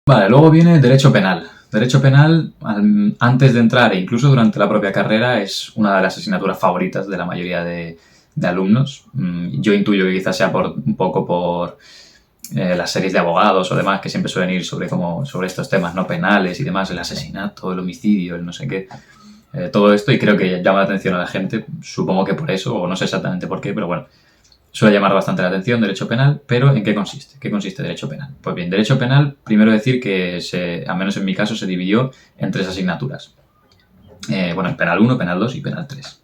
Vale, luego viene derecho penal. Derecho penal, antes de entrar e incluso durante la propia carrera, es una de las asignaturas favoritas de la mayoría de alumnos. Yo intuyo que quizás sea un poco por las series de abogados o demás que siempre suelen ir sobre estos temas no penales y demás, el asesinato, el homicidio, el no sé qué, todo esto, y creo que llama la atención a la gente, supongo que por eso, o no sé exactamente por qué, pero bueno, suele llamar bastante la atención derecho penal. Pero ¿en qué consiste? ¿Qué consiste derecho penal? Pues bien, derecho penal, primero decir que al menos en mi caso, se dividió en 3 asignaturas. Bueno, penal 1, penal 2 y penal 3.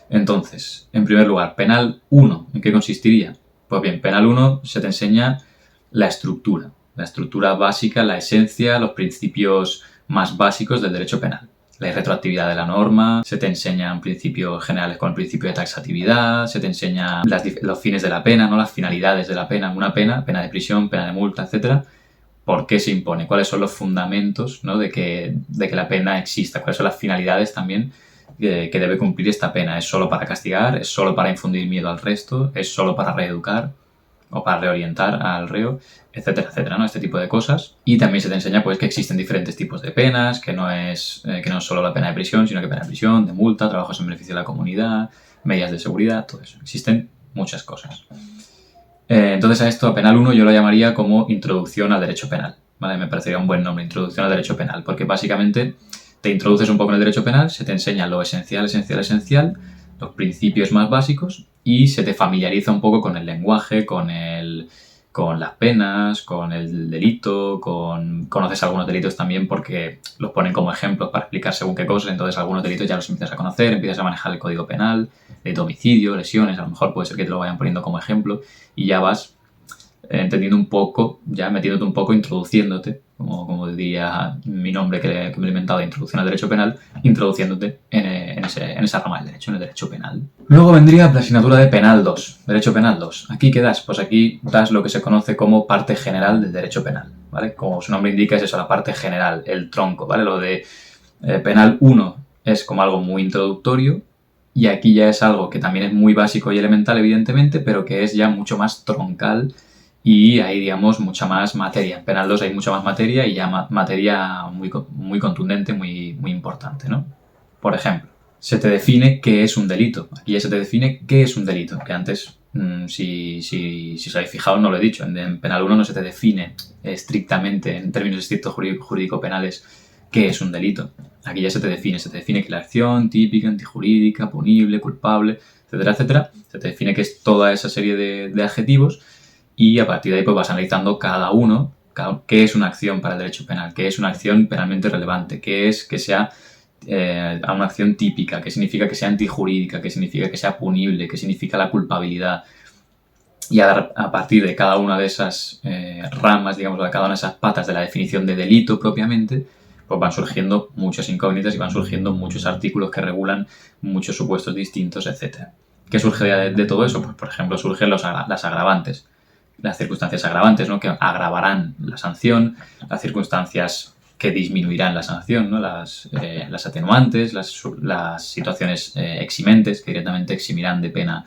Entonces, en primer lugar, penal 1, ¿en qué consistiría? Pues bien, penal 1 se te enseña la estructura básica, la esencia, los principios más básicos del derecho penal. La irretroactividad de la norma, se te enseñan principios generales con el principio de taxatividad, se te enseñan los fines de la pena, ¿no? Las finalidades de la pena, una pena de prisión, pena de multa, etcétera. ¿Por qué se impone? ¿Cuáles son los fundamentos, ¿no? de que la pena exista? ¿Cuáles son las finalidades también que debe cumplir esta pena? ¿Es solo para castigar? ¿Es solo para infundir miedo al resto? ¿Es solo para reeducar o para reorientar al reo? Etcétera, etcétera, ¿no? Este tipo de cosas. Y también se te enseña pues que existen diferentes tipos de penas, que no es solo la pena de prisión, sino que pena de prisión, de multa, trabajos en beneficio de la comunidad, medidas de seguridad, todo eso. Existen muchas cosas. Entonces a esto, a penal 1, yo lo llamaría como introducción al derecho penal, ¿vale? Me parecería un buen nombre, introducción al derecho penal, porque básicamente te introduces un poco en el derecho penal, se te enseña lo esencial, los principios más básicos, y se te familiariza un poco con el lenguaje, con las penas, con el delito, conoces algunos delitos también porque los ponen como ejemplos para explicar según qué cosas. Entonces algunos delitos ya los empiezas a conocer, empiezas a manejar el código penal, delito de homicidio, lesiones, a lo mejor puede ser que te lo vayan poniendo como ejemplo, y ya vas entendiendo un poco, ya metiéndote un poco, introduciéndote, como diría mi nombre que me he inventado de introducción al derecho penal, introduciéndote en esa rama del derecho, en el derecho penal. Luego vendría la asignatura de penal 2, derecho penal 2. ¿Aquí qué das? Pues aquí das lo que se conoce como parte general del derecho penal, ¿vale? Como su nombre indica, es eso, la parte general, el tronco, ¿vale? Lo de penal 1 es como algo muy introductorio, y aquí ya es algo que también es muy básico y elemental, evidentemente, pero que es ya mucho más troncal. Y hay, digamos, mucha más materia. En penal 2 hay mucha más materia, y ya materia muy, muy contundente, muy, muy importante, ¿no? Por ejemplo, se te define qué es un delito. Aquí ya se te define qué es un delito, que antes, si os habéis fijado, no lo he dicho. En penal 1 no se te define estrictamente, en términos estrictos jurídico-penales, qué es un delito. Aquí ya se te define que la acción típica, antijurídica, punible, culpable, etcétera, etcétera. Se te define que es toda esa serie de adjetivos. Y a partir de ahí pues vas analizando cada uno, qué es una acción para el derecho penal, qué es una acción penalmente relevante, qué es que sea una acción típica, qué significa que sea antijurídica, qué significa que sea punible, qué significa la culpabilidad. Y a partir de cada una de esas ramas, digamos, de cada una de esas patas de la definición de delito propiamente, pues van surgiendo muchas incógnitas y van surgiendo muchos artículos que regulan muchos supuestos distintos, etc. ¿Qué surge de todo eso? Pues, por ejemplo, surgen las agravantes. Las circunstancias agravantes, ¿no? Que agravarán la sanción, las circunstancias que disminuirán la sanción, ¿no? Las atenuantes, las situaciones eximentes, que directamente eximirán de pena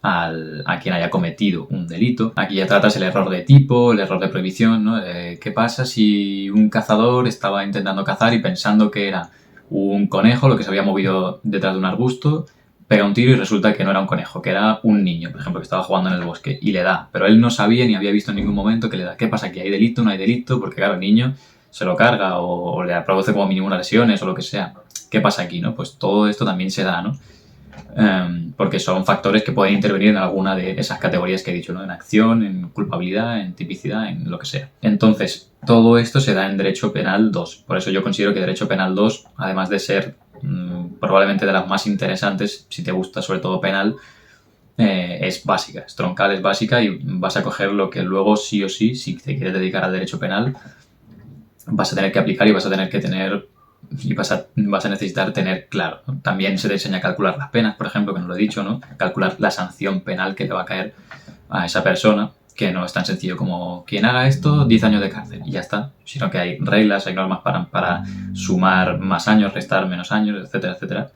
a quien haya cometido un delito. Aquí ya tratas el error de tipo, el error de prohibición, ¿no? ¿Qué pasa si un cazador estaba intentando cazar y pensando que era un conejo lo que se había movido detrás de un arbusto, pega un tiro y resulta que no era un conejo, que era un niño, por ejemplo, que estaba jugando en el bosque, y le da, pero él no sabía ni había visto en ningún momento que le da? ¿Qué pasa aquí? ¿Hay delito? ¿No hay delito? Porque claro, el niño se lo carga o le produce como mínimo unas lesiones o lo que sea. ¿Qué pasa aquí, no? Pues todo esto también se da, ¿no? Porque son factores que pueden intervenir en alguna de esas categorías que he dicho, ¿no? En acción, en culpabilidad, en tipicidad, en lo que sea. Entonces, todo esto se da en Derecho Penal 2. Por eso yo considero que Derecho Penal 2, además de ser probablemente de las más interesantes, si te gusta sobre todo penal, es básica, es troncal, es básica, y vas a coger lo que luego sí o sí, si te quieres dedicar al derecho penal, vas a tener que aplicar y vas a tener que tener y vas a necesitar tener claro, ¿no? También se te enseña a calcular las penas, por ejemplo, que no lo he dicho, ¿no? Calcular la sanción penal que le va a caer a esa persona, que no es tan sencillo como quien haga esto, 10 años de cárcel y ya está, sino que hay reglas, hay normas para sumar más años, restar menos años, etcétera, etcétera.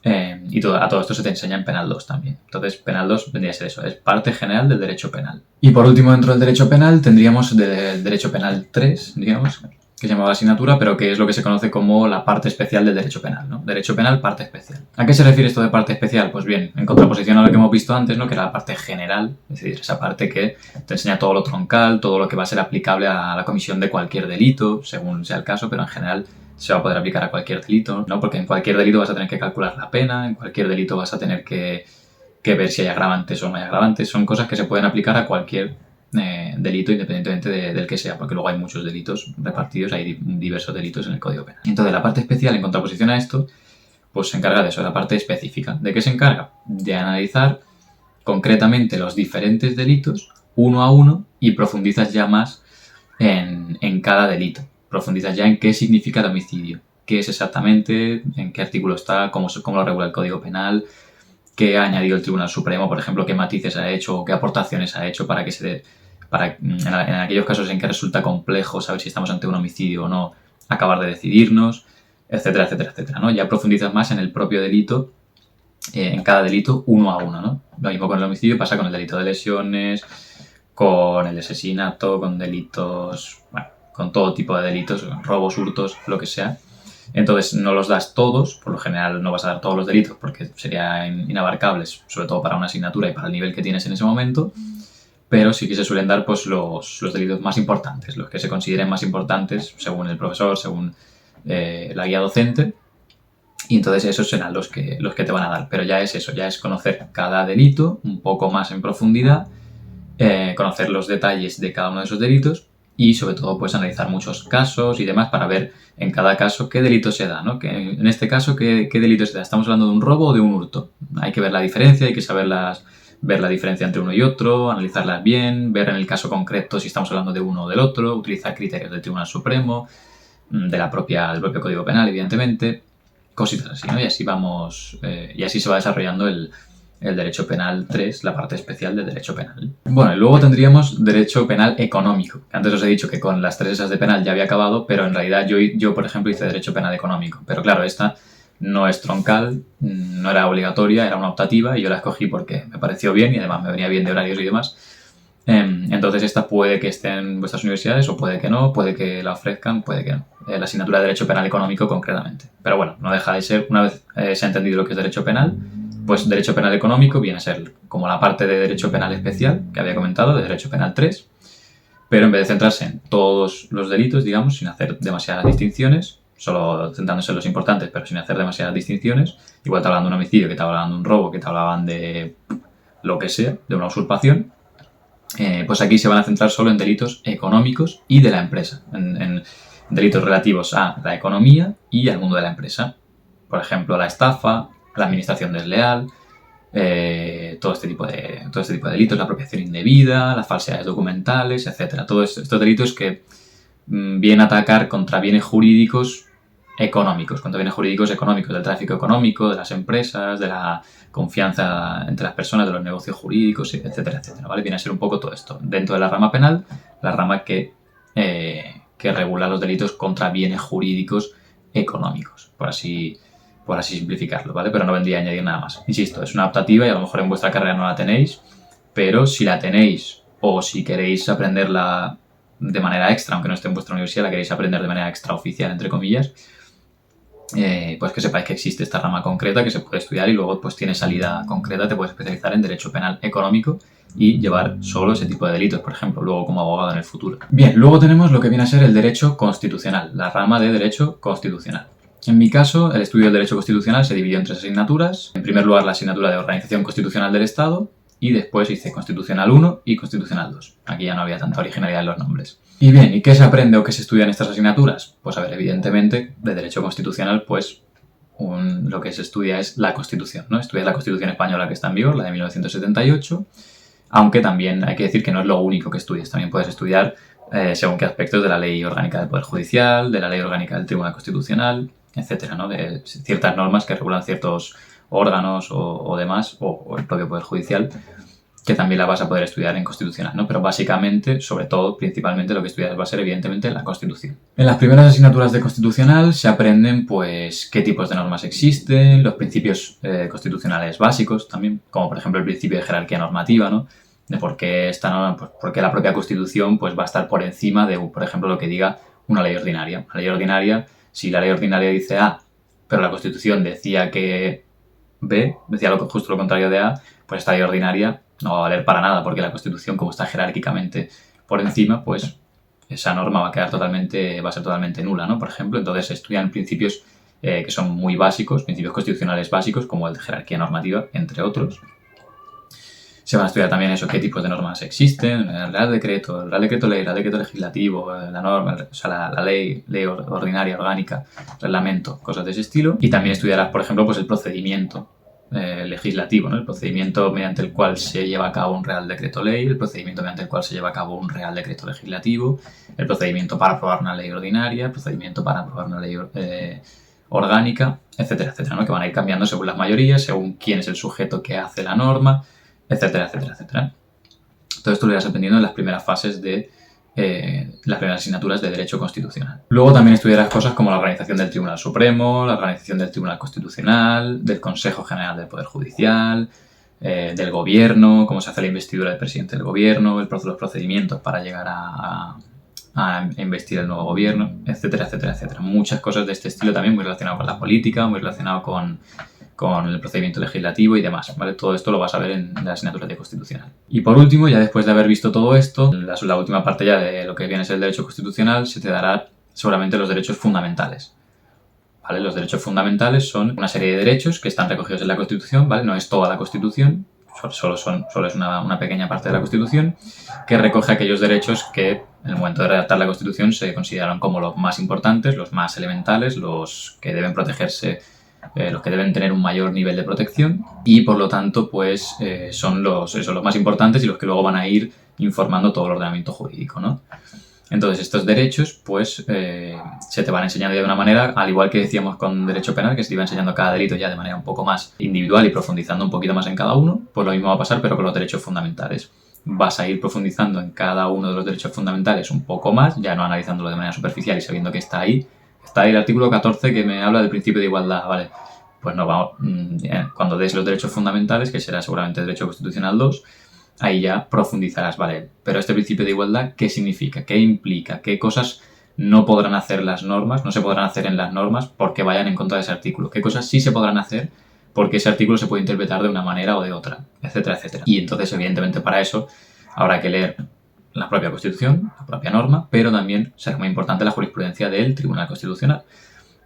Y a todo esto se te enseña en Penal 2 también. Entonces, Penal 2 vendría a ser eso, es parte general del derecho penal. Y por último, dentro del derecho penal, tendríamos el derecho penal 3, digamos, que se llamaba la asignatura, pero que es lo que se conoce como la parte especial del derecho penal, ¿no? Derecho penal, parte especial. ¿A qué se refiere esto de parte especial? Pues bien, en contraposición a lo que hemos visto antes, ¿no? Que era la parte general, es decir, esa parte que te enseña todo lo troncal, todo lo que va a ser aplicable a la comisión de cualquier delito, según sea el caso, pero en general se va a poder aplicar a cualquier delito, ¿no? Porque en cualquier delito vas a tener que calcular la pena, en cualquier delito vas a tener que ver si hay agravantes o no hay agravantes. Son cosas que se pueden aplicar a cualquier delito, independientemente del que sea, porque luego hay muchos delitos repartidos, hay diversos delitos en el Código Penal. Entonces, la parte especial, en contraposición a esto, pues se encarga de eso, de la parte específica. ¿De qué se encarga? De analizar concretamente los diferentes delitos uno a uno y profundizas ya más en cada delito. Profundizas ya en qué significa el homicidio, qué es exactamente, en qué artículo está, cómo lo regula el Código Penal, qué ha añadido el Tribunal Supremo, por ejemplo, qué matices ha hecho o qué aportaciones ha hecho para que en aquellos casos en que resulta complejo saber si estamos ante un homicidio o no, acabar de decidirnos, etcétera, etcétera, etcétera, ¿no? Ya profundizas más en el propio delito, en cada delito uno a uno, ¿no? Lo mismo con el homicidio pasa con el delito de lesiones, con el asesinato, con delitos, bueno, con todo tipo de delitos, robos, hurtos, lo que sea. Entonces no los das todos, por lo general no vas a dar todos los delitos porque sería inabarcables, sobre todo para una asignatura y para el nivel que tienes en ese momento, pero sí que se suelen dar pues los delitos más importantes, los que se consideren más importantes según el profesor, según la guía docente, y entonces esos serán los que te van a dar. Pero ya es eso, ya es conocer cada delito un poco más en profundidad, conocer los detalles de cada uno de esos delitos y sobre todo pues analizar muchos casos y demás para ver en cada caso qué delito se da, ¿no? Que en este caso, ¿qué delito se da? ¿Estamos hablando de un robo o de un hurto? Hay que ver la diferencia, hay que saber ver la diferencia entre uno y otro, analizarlas bien, ver en el caso concreto si estamos hablando de uno o del otro, utilizar criterios del Tribunal Supremo, del propio Código Penal, evidentemente, cositas así, ¿no? Y así vamos, y así se va desarrollando el derecho penal 3, la parte especial del derecho penal. Bueno, y luego tendríamos derecho penal económico. Antes os he dicho que con las 3 esas de penal ya había acabado, pero en realidad yo por ejemplo, hice derecho penal económico. Pero claro, esta no es troncal, no era obligatoria, era una optativa y yo la escogí porque me pareció bien y además me venía bien de horarios y demás. Entonces esta puede que esté en vuestras universidades o puede que no, puede que la ofrezcan, puede que no. La asignatura de Derecho Penal Económico concretamente. Pero bueno, no deja de ser, una vez se ha entendido lo que es Derecho Penal, pues Derecho Penal Económico viene a ser como la parte de Derecho Penal Especial que había comentado, de Derecho Penal 3, pero en vez de centrarse en todos los delitos, digamos, sin hacer demasiadas distinciones, solo centrándose en los importantes, pero sin hacer demasiadas distinciones, igual te hablaban de un homicidio, que te hablaban de un robo, que te hablaban de lo que sea, de una usurpación, pues aquí se van a centrar solo en delitos económicos y de la empresa, en delitos relativos a la economía y al mundo de la empresa. Por ejemplo, la estafa, la administración desleal, todo este tipo de delitos, la apropiación indebida, las falsedades documentales, etc. Todos estos delitos que vienen a atacar contra bienes jurídicos económicos, del tráfico económico, de las empresas, de la confianza entre las personas, de los negocios jurídicos, etcétera, etcétera, ¿vale? Viene a ser un poco todo esto. Dentro de la rama penal, la rama que regula los delitos contra bienes jurídicos económicos, por así simplificarlo, ¿vale? Pero no vendría a añadir nada más. Insisto, es una optativa y a lo mejor en vuestra carrera no la tenéis, pero si la tenéis o si queréis aprenderla de manera extra, aunque no esté en vuestra universidad, la queréis aprender de manera extraoficial, entre comillas, pues que sepáis que existe esta rama concreta que se puede estudiar y luego pues tiene salida concreta, te puedes especializar en Derecho Penal Económico y llevar solo ese tipo de delitos, por ejemplo, luego como abogado en el futuro. Bien, luego tenemos lo que viene a ser el Derecho Constitucional, la rama de Derecho Constitucional. En mi caso, el estudio del Derecho Constitucional se dividió en 3 asignaturas. En primer lugar, la asignatura de Organización Constitucional del Estado y después hice Constitucional 1 y Constitucional 2. Aquí ya no había tanta originalidad en los nombres. Y bien, ¿y qué se aprende o qué se estudia en estas asignaturas? Pues a ver, evidentemente, de Derecho Constitucional, pues lo que se estudia es la Constitución, ¿no? Estudias la Constitución española que está en vigor, la de 1978, aunque también hay que decir que no es lo único que estudias. También puedes estudiar según qué aspectos de la Ley Orgánica del Poder Judicial, de la Ley Orgánica del Tribunal Constitucional, etcétera, ¿no? De ciertas normas que regulan ciertos órganos o demás, o el propio Poder Judicial, que también la vas a poder estudiar en Constitucional, ¿no? Pero básicamente, sobre todo, principalmente lo que estudias va a ser evidentemente la Constitución. En las primeras asignaturas de Constitucional se aprenden pues qué tipos de normas existen, los principios constitucionales básicos también, como por ejemplo el principio de jerarquía normativa, ¿no? De por qué esta norma, pues, porque la propia Constitución pues va a estar por encima de, por ejemplo, lo que diga una ley ordinaria. Una ley ordinaria, si la ley ordinaria dice A, pero la Constitución decía que B, decía justo lo contrario de A, pues esta ley ordinaria no va a valer para nada, porque la Constitución, como está jerárquicamente por encima, pues esa norma va a ser totalmente nula, ¿no? Por ejemplo, entonces se estudian principios que son muy básicos, principios constitucionales básicos, como el de jerarquía normativa, entre otros. Se van a estudiar también eso, qué tipos de normas existen, el Real Decreto Ley, el Real Decreto Legislativo, la norma, o sea, la ley ordinaria, orgánica, reglamento, cosas de ese estilo. Y también estudiarás, por ejemplo, pues el procedimiento legislativo, ¿no? El procedimiento mediante el cual se lleva a cabo un Real Decreto Ley, el procedimiento mediante el cual se lleva a cabo un Real Decreto Legislativo, el procedimiento para aprobar una ley ordinaria, el procedimiento para aprobar una ley orgánica, etcétera, etcétera, ¿no? Que van a ir cambiando según las mayorías, según quién es el sujeto que hace la norma, etcétera, etcétera, etcétera. Todo esto lo irás aprendiendo en las primeras fases de las primeras asignaturas de Derecho Constitucional. Luego también estudiarás cosas como la organización del Tribunal Supremo, la organización del Tribunal Constitucional, del Consejo General del Poder Judicial, del Gobierno, cómo se hace la investidura del presidente del Gobierno, los procedimientos para llegar a investir el nuevo gobierno, etcétera, etcétera, etcétera. Muchas cosas de este estilo también muy relacionado con la política, muy relacionado con el procedimiento legislativo y demás, ¿vale? Todo esto lo vas a ver en la asignatura de Constitucional. Y por último, ya después de haber visto todo esto, la última parte ya de lo que viene a ser el derecho constitucional, se te dará seguramente los derechos fundamentales, ¿vale? Los derechos fundamentales son una serie de derechos que están recogidos en la Constitución, ¿vale? No es toda la Constitución, solo es una pequeña parte de la Constitución, que recoge aquellos derechos que en el momento de redactar la Constitución se consideraron como los más importantes, los más elementales, los que deben protegerse, los que deben tener un mayor nivel de protección y por lo tanto pues son los más importantes y los que luego van a ir informando todo el ordenamiento jurídico, ¿no? Entonces estos derechos pues se te van enseñando de una manera, al igual que decíamos con derecho penal, que se te iba enseñando cada delito ya de manera un poco más individual y profundizando un poquito más en cada uno, pues lo mismo va a pasar pero con los derechos fundamentales. Vas a ir profundizando en cada uno de los derechos fundamentales un poco más, ya no analizándolo de manera superficial y sabiendo que está ahí el artículo 14 que me habla del principio de igualdad, ¿vale? Pues no vamos, cuando des los derechos fundamentales, que será seguramente el derecho constitucional 2, ahí ya profundizarás, ¿vale? Pero este principio de igualdad, ¿qué significa? ¿Qué implica? ¿Qué cosas no podrán hacer las normas, no se podrán hacer en las normas porque vayan en contra de ese artículo? ¿Qué cosas sí se podrán hacer porque ese artículo se puede interpretar de una manera o de otra? Etcétera, etcétera. Y entonces, evidentemente, para eso habrá que leer la propia Constitución, la propia norma, pero también será muy importante la jurisprudencia del Tribunal Constitucional,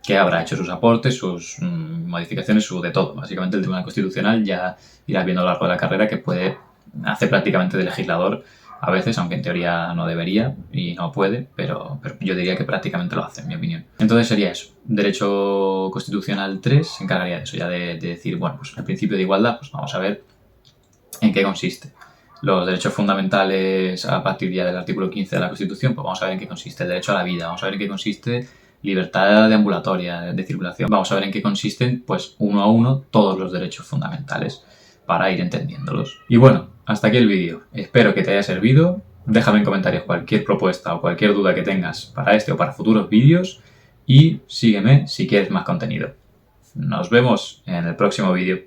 que habrá hecho sus aportes, sus modificaciones, su de todo. Básicamente el Tribunal Constitucional ya irás viendo a lo largo de la carrera que puede hacer prácticamente de legislador a veces, aunque en teoría no debería y no puede, pero yo diría que prácticamente lo hace, en mi opinión. Entonces sería eso. Derecho Constitucional 3 se encargaría de eso, ya de decir, bueno, pues el principio de igualdad, pues vamos a ver en qué consiste. Los derechos fundamentales a partir ya del artículo 15 de la Constitución, pues vamos a ver en qué consiste el derecho a la vida, vamos a ver en qué consiste libertad de ambulatoria, de circulación. Vamos a ver en qué consisten, pues, uno a uno todos los derechos fundamentales para ir entendiéndolos. Y bueno, hasta aquí el vídeo. Espero que te haya servido. Déjame en comentarios cualquier propuesta o cualquier duda que tengas para este o para futuros vídeos y sígueme si quieres más contenido. Nos vemos en el próximo vídeo.